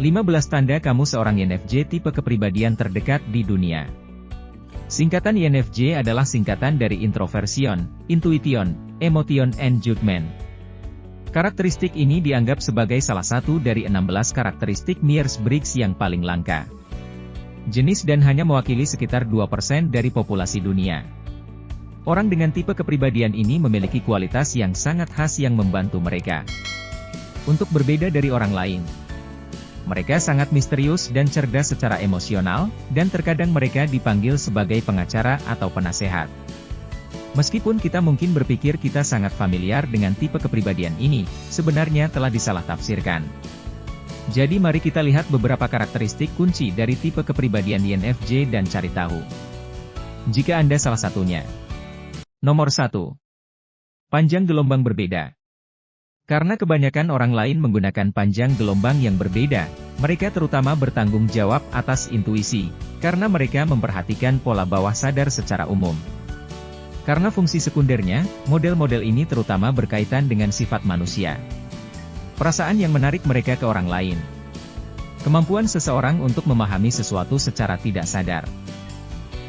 15 tanda kamu seorang INFJ tipe kepribadian terdekat di dunia. Singkatan INFJ adalah singkatan dari Introversion, Intuition, Emotion and Judgment. Karakteristik ini dianggap sebagai salah satu dari 16 karakteristik Myers-Briggs yang paling langka jenis dan hanya mewakili sekitar 2% dari populasi dunia. Orang dengan tipe kepribadian ini memiliki kualitas yang sangat khas yang membantu mereka untuk berbeda dari orang lain. Mereka sangat misterius dan cerdas secara emosional, dan terkadang mereka dipanggil sebagai pengacara atau penasehat. Meskipun kita mungkin berpikir kita sangat familiar dengan tipe kepribadian ini, sebenarnya telah disalah tafsirkan. Jadi mari kita lihat beberapa karakteristik kunci dari tipe kepribadian INFJ dan cari tahu jika Anda salah satunya. Nomor 1. Panjang gelombang berbeda. Karena kebanyakan orang lain menggunakan panjang gelombang yang berbeda, mereka terutama bertanggung jawab atas intuisi, karena mereka memperhatikan pola bawah sadar secara umum. Karena fungsi sekundernya, model-model ini terutama berkaitan dengan sifat manusia. Perasaan yang menarik mereka ke orang lain. Kemampuan seseorang untuk memahami sesuatu secara tidak sadar.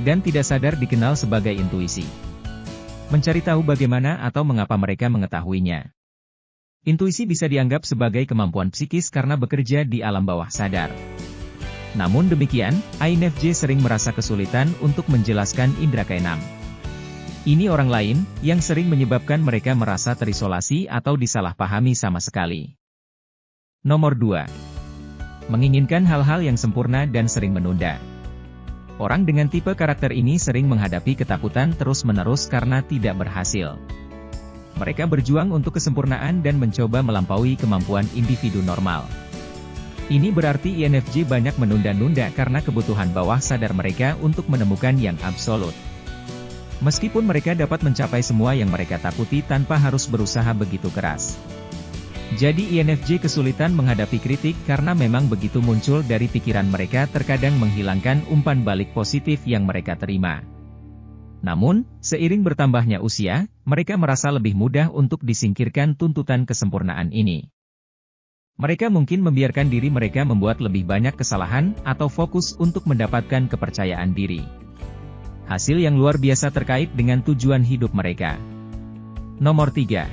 Dan tidak sadar dikenal sebagai intuisi. Mencari tahu bagaimana atau mengapa mereka mengetahuinya. Intuisi bisa dianggap sebagai kemampuan psikis karena bekerja di alam bawah sadar. Namun demikian, INFJ sering merasa kesulitan untuk menjelaskan indera keenam. Ini orang lain, yang sering menyebabkan mereka merasa terisolasi atau disalahpahami sama sekali. Nomor 2. Menginginkan hal-hal yang sempurna dan sering menunda. Orang dengan tipe karakter ini sering menghadapi ketakutan terus-menerus karena tidak berhasil. Mereka berjuang untuk kesempurnaan dan mencoba melampaui kemampuan individu normal. Ini berarti INFJ banyak menunda-nunda karena kebutuhan bawah sadar mereka untuk menemukan yang absolut. Meskipun mereka dapat mencapai semua yang mereka takuti tanpa harus berusaha begitu keras. Jadi INFJ kesulitan menghadapi kritik karena memang begitu muncul dari pikiran mereka terkadang menghilangkan umpan balik positif yang mereka terima. Namun, seiring bertambahnya usia, mereka merasa lebih mudah untuk disingkirkan tuntutan kesempurnaan ini. Mereka mungkin membiarkan diri mereka membuat lebih banyak kesalahan, atau fokus untuk mendapatkan kepercayaan diri. Hasil yang luar biasa terkait dengan tujuan hidup mereka. Nomor 3.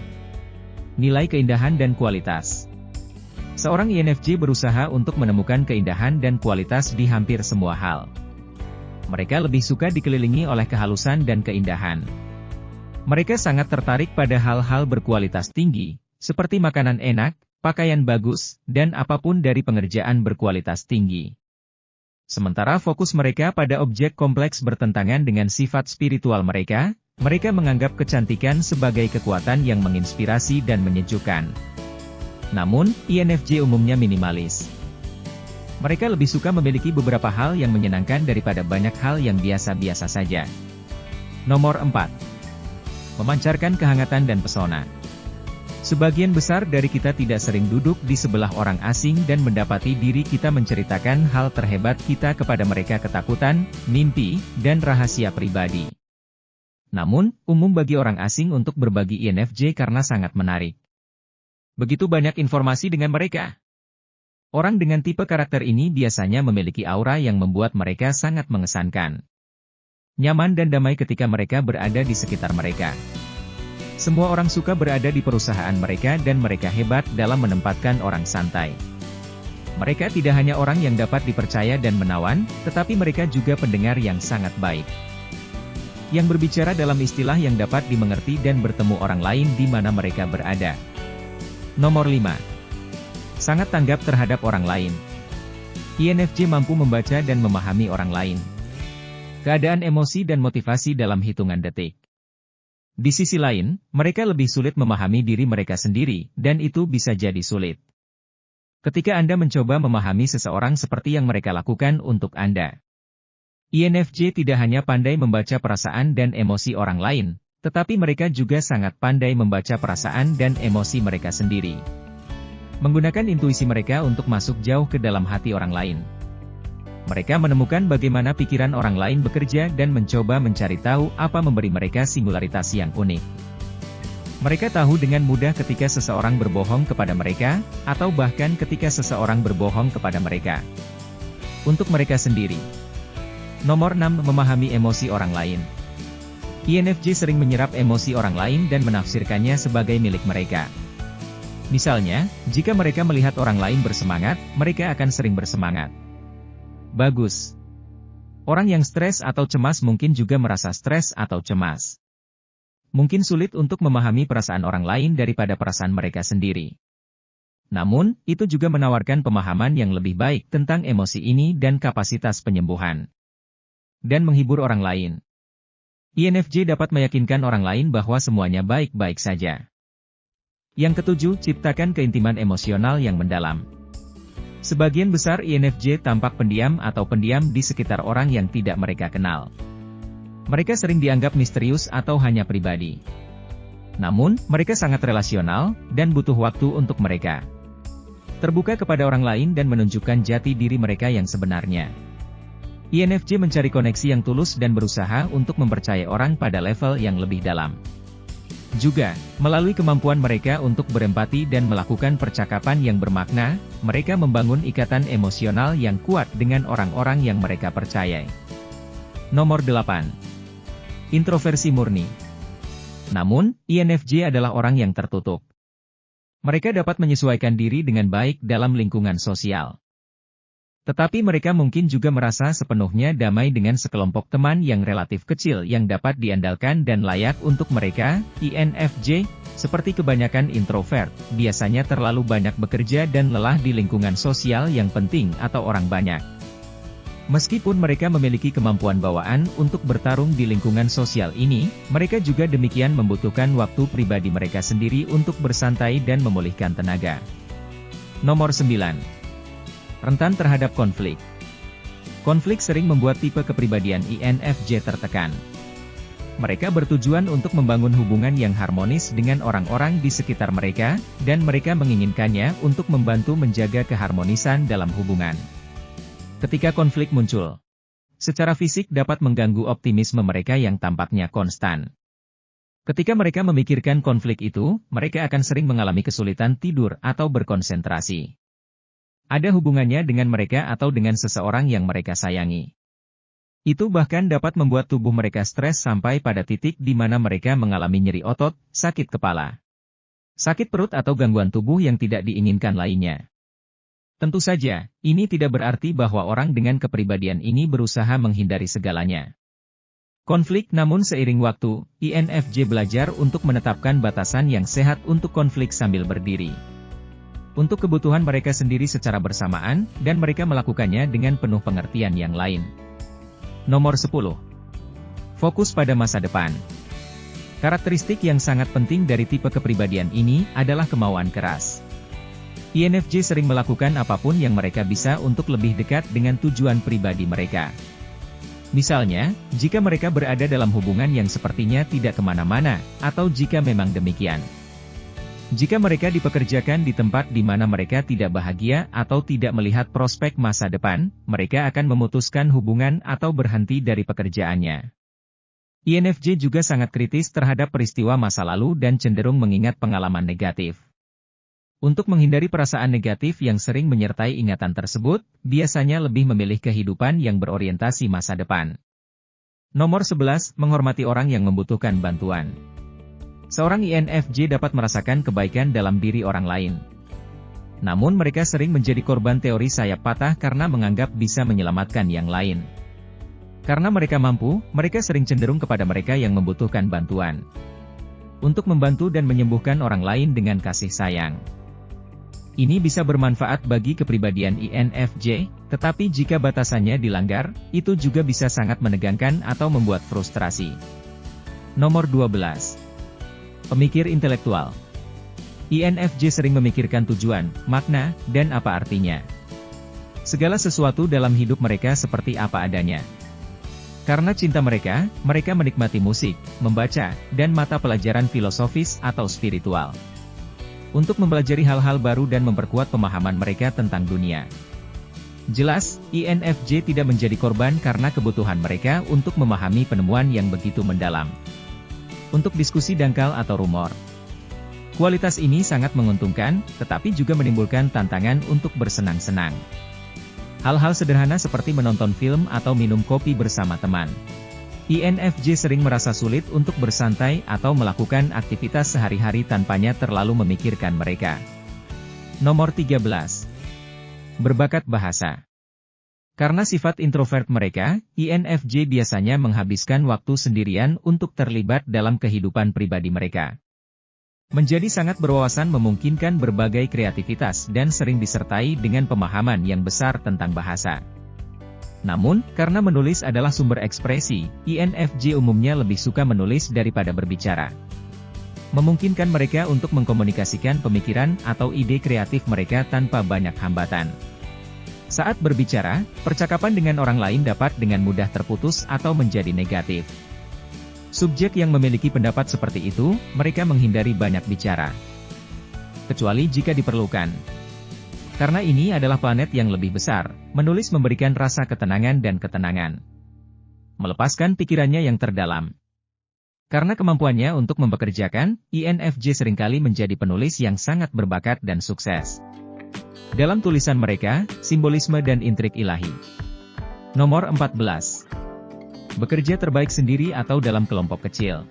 Nilai keindahan dan kualitas. Seorang INFJ berusaha untuk menemukan keindahan dan kualitas di hampir semua hal. Mereka lebih suka dikelilingi oleh kehalusan dan keindahan. Mereka sangat tertarik pada hal-hal berkualitas tinggi, seperti makanan enak, pakaian bagus, dan apapun dari pengerjaan berkualitas tinggi. Sementara fokus mereka pada objek kompleks bertentangan dengan sifat spiritual mereka, mereka menganggap kecantikan sebagai kekuatan yang menginspirasi dan menyejukkan. Namun, INFJ umumnya minimalis. Mereka lebih suka memiliki beberapa hal yang menyenangkan daripada banyak hal yang biasa-biasa saja. Nomor 4. Memancarkan kehangatan dan pesona. Sebagian besar dari kita tidak sering duduk di sebelah orang asing dan mendapati diri kita menceritakan hal terhebat kita kepada mereka ketakutan, mimpi, dan rahasia pribadi. Namun, umum bagi orang asing untuk berbagi INFJ karena sangat menarik. Begitu banyak informasi dengan mereka. Orang dengan tipe karakter ini biasanya memiliki aura yang membuat mereka sangat mengesankan. Nyaman dan damai ketika mereka berada di sekitar mereka. Semua orang suka berada di perusahaan mereka dan mereka hebat dalam menempatkan orang santai. Mereka tidak hanya orang yang dapat dipercaya dan menawan, tetapi mereka juga pendengar yang sangat baik. Yang berbicara dalam istilah yang dapat dimengerti dan bertemu orang lain di mana mereka berada. Nomor 5. Sangat tanggap terhadap orang lain. INFJ mampu membaca dan memahami orang lain. Keadaan emosi dan motivasi dalam hitungan detik. Di sisi lain, mereka lebih sulit memahami diri mereka sendiri, dan itu bisa jadi sulit. Ketika Anda mencoba memahami seseorang seperti yang mereka lakukan untuk Anda. INFJ tidak hanya pandai membaca perasaan dan emosi orang lain, tetapi mereka juga sangat pandai membaca perasaan dan emosi mereka sendiri. Menggunakan intuisi mereka untuk masuk jauh ke dalam hati orang lain. Mereka menemukan bagaimana pikiran orang lain bekerja dan mencoba mencari tahu apa memberi mereka singularitas yang unik. Mereka tahu dengan mudah ketika seseorang berbohong kepada mereka, atau bahkan ketika seseorang berbohong kepada mereka. Untuk mereka sendiri. Nomor 6. Memahami emosi orang lain. INFJ sering menyerap emosi orang lain dan menafsirkannya sebagai milik mereka. Misalnya, jika mereka melihat orang lain bersemangat, mereka akan sering bersemangat. Bagus. Orang yang stres atau cemas mungkin juga merasa stres atau cemas. Mungkin sulit untuk memahami perasaan orang lain daripada perasaan mereka sendiri. Namun, itu juga menawarkan pemahaman yang lebih baik tentang emosi ini dan kapasitas penyembuhan. Dan menghibur orang lain. INFJ dapat meyakinkan orang lain bahwa semuanya baik-baik saja. Yang ketujuh, ciptakan keintiman emosional yang mendalam. Sebagian besar INFJ tampak pendiam atau pendiam di sekitar orang yang tidak mereka kenal. Mereka sering dianggap misterius atau hanya pribadi. Namun, mereka sangat relasional, dan butuh waktu untuk mereka terbuka kepada orang lain dan menunjukkan jati diri mereka yang sebenarnya. INFJ mencari koneksi yang tulus dan berusaha untuk mempercayai orang pada level yang lebih dalam. Juga, melalui kemampuan mereka untuk berempati dan melakukan percakapan yang bermakna, mereka membangun ikatan emosional yang kuat dengan orang-orang yang mereka percayai. Nomor 8. Introversi murni. Namun, INFJ adalah orang yang tertutup. Mereka dapat menyesuaikan diri dengan baik dalam lingkungan sosial. Tetapi mereka mungkin juga merasa sepenuhnya damai dengan sekelompok teman yang relatif kecil yang dapat diandalkan dan layak untuk mereka. INFJ, seperti kebanyakan introvert, biasanya terlalu banyak bekerja dan lelah di lingkungan sosial yang penting atau orang banyak. Meskipun mereka memiliki kemampuan bawaan untuk bertarung di lingkungan sosial ini, mereka juga demikian membutuhkan waktu pribadi mereka sendiri untuk bersantai dan memulihkan tenaga. Nomor 9. Rentan terhadap konflik. Konflik sering membuat tipe kepribadian INFJ tertekan. Mereka bertujuan untuk membangun hubungan yang harmonis dengan orang-orang di sekitar mereka, dan mereka menginginkannya untuk membantu menjaga keharmonisan dalam hubungan. Ketika konflik muncul, secara fisik dapat mengganggu optimisme mereka yang tampaknya konstan. Ketika mereka memikirkan konflik itu, mereka akan sering mengalami kesulitan tidur atau berkonsentrasi. Ada hubungannya dengan mereka atau dengan seseorang yang mereka sayangi. Itu bahkan dapat membuat tubuh mereka stres sampai pada titik di mana mereka mengalami nyeri otot, sakit kepala, sakit perut atau gangguan tubuh yang tidak diinginkan lainnya. Tentu saja, ini tidak berarti bahwa orang dengan kepribadian ini berusaha menghindari segalanya. Konflik, namun seiring waktu, INFJ belajar untuk menetapkan batasan yang sehat untuk konflik sambil berdiri. Untuk kebutuhan mereka sendiri secara bersamaan, dan mereka melakukannya dengan penuh pengertian yang lain. Nomor 10. Fokus pada masa depan. Karakteristik yang sangat penting dari tipe kepribadian ini adalah kemauan keras. INFJ sering melakukan apapun yang mereka bisa untuk lebih dekat dengan tujuan pribadi mereka. Misalnya, jika mereka berada dalam hubungan yang sepertinya tidak kemana-mana, atau jika memang demikian. Jika mereka dipekerjakan di tempat di mana mereka tidak bahagia atau tidak melihat prospek masa depan, mereka akan memutuskan hubungan atau berhenti dari pekerjaannya. INFJ juga sangat kritis terhadap peristiwa masa lalu dan cenderung mengingat pengalaman negatif. Untuk menghindari perasaan negatif yang sering menyertai ingatan tersebut, biasanya lebih memilih kehidupan yang berorientasi masa depan. Nomor 11, menghormati orang yang membutuhkan bantuan. Seorang INFJ dapat merasakan kebaikan dalam diri orang lain. Namun mereka sering menjadi korban teori sayap patah karena menganggap bisa menyelamatkan yang lain. Karena mereka mampu, mereka sering cenderung kepada mereka yang membutuhkan bantuan. Untuk membantu dan menyembuhkan orang lain dengan kasih sayang. Ini bisa bermanfaat bagi kepribadian INFJ, tetapi jika batasannya dilanggar, itu juga bisa sangat menegangkan atau membuat frustrasi. Nomor 12. Pemikir intelektual. INFJ sering memikirkan tujuan, makna, dan apa artinya. Segala sesuatu dalam hidup mereka seperti apa adanya. Karena cinta mereka menikmati musik, membaca, dan mata pelajaran filosofis atau spiritual. Untuk mempelajari hal-hal baru dan memperkuat pemahaman mereka tentang dunia. Jelas, INFJ tidak menjadi korban karena kebutuhan mereka untuk memahami penemuan yang begitu mendalam. Untuk diskusi dangkal atau rumor. Kualitas ini sangat menguntungkan, tetapi juga menimbulkan tantangan untuk bersenang-senang. Hal-hal sederhana seperti menonton film atau minum kopi bersama teman. INFJ sering merasa sulit untuk bersantai atau melakukan aktivitas sehari-hari tanpanya terlalu memikirkan mereka. Nomor 13. Berbakat bahasa. Karena sifat introvert mereka, INFJ biasanya menghabiskan waktu sendirian untuk terlibat dalam kehidupan pribadi mereka. Menjadi sangat berwawasan memungkinkan berbagai kreativitas dan sering disertai dengan pemahaman yang besar tentang bahasa. Namun, karena menulis adalah sumber ekspresi, INFJ umumnya lebih suka menulis daripada berbicara. Memungkinkan mereka untuk mengkomunikasikan pemikiran atau ide kreatif mereka tanpa banyak hambatan. Saat berbicara, percakapan dengan orang lain dapat dengan mudah terputus atau menjadi negatif. Subjek yang memiliki pendapat seperti itu, mereka menghindari banyak bicara. Kecuali jika diperlukan. Karena ini adalah planet yang lebih besar, menulis memberikan rasa ketenangan dan ketenangan. Melepaskan pikirannya yang terdalam. Karena kemampuannya untuk mempekerjakan, INFJ seringkali menjadi penulis yang sangat berbakat dan sukses. Dalam tulisan mereka, simbolisme dan intrik ilahi. Nomor 14. Bekerja terbaik sendiri atau dalam kelompok kecil.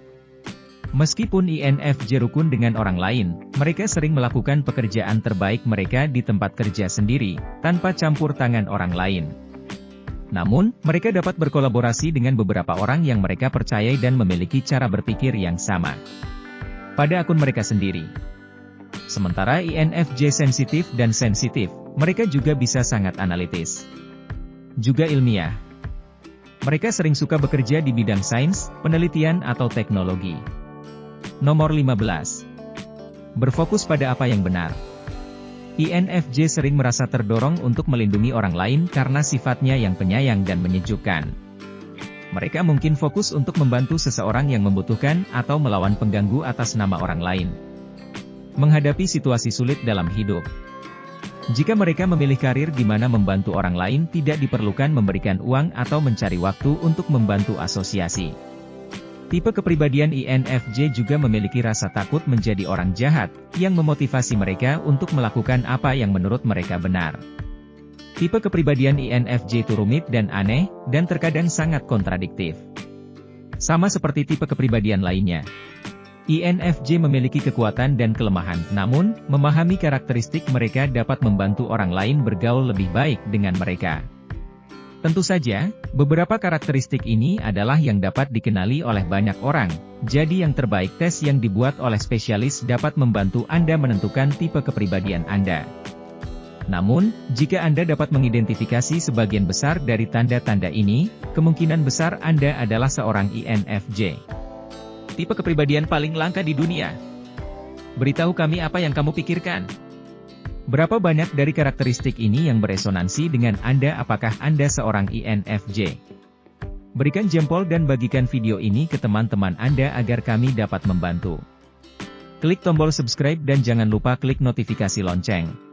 Meskipun INFJ rukun dengan orang lain, mereka sering melakukan pekerjaan terbaik mereka di tempat kerja sendiri, tanpa campur tangan orang lain. Namun, mereka dapat berkolaborasi dengan beberapa orang yang mereka percayai dan memiliki cara berpikir yang sama pada akun mereka sendiri. Sementara INFJ sensitif dan sensitif, mereka juga bisa sangat analitis. Juga ilmiah. Mereka sering suka bekerja di bidang sains, penelitian atau teknologi. Nomor 15. Berfokus pada apa yang benar. INFJ sering merasa terdorong untuk melindungi orang lain karena sifatnya yang penyayang dan menyejukkan. Mereka mungkin fokus untuk membantu seseorang yang membutuhkan atau melawan pengganggu atas nama orang lain. Menghadapi situasi sulit dalam hidup. Jika mereka memilih karir di mana membantu orang lain tidak diperlukan memberikan uang atau mencari waktu untuk membantu asosiasi. Tipe kepribadian INFJ juga memiliki rasa takut menjadi orang jahat, yang memotivasi mereka untuk melakukan apa yang menurut mereka benar. Tipe kepribadian INFJ itu rumit dan aneh, dan terkadang sangat kontradiktif. Sama seperti tipe kepribadian lainnya. INFJ memiliki kekuatan dan kelemahan, namun, memahami karakteristik mereka dapat membantu orang lain bergaul lebih baik dengan mereka. Tentu saja, beberapa karakteristik ini adalah yang dapat dikenali oleh banyak orang, jadi yang terbaik tes yang dibuat oleh spesialis dapat membantu Anda menentukan tipe kepribadian Anda. Namun, jika Anda dapat mengidentifikasi sebagian besar dari tanda-tanda ini, kemungkinan besar Anda adalah seorang INFJ. Tipe kepribadian paling langka di dunia. Beritahu kami apa yang kamu pikirkan. Berapa banyak dari karakteristik ini yang beresonansi dengan Anda? Apakah Anda seorang INFJ? Berikan jempol dan bagikan video ini ke teman-teman Anda agar kami dapat membantu. Klik tombol subscribe dan jangan lupa klik notifikasi lonceng.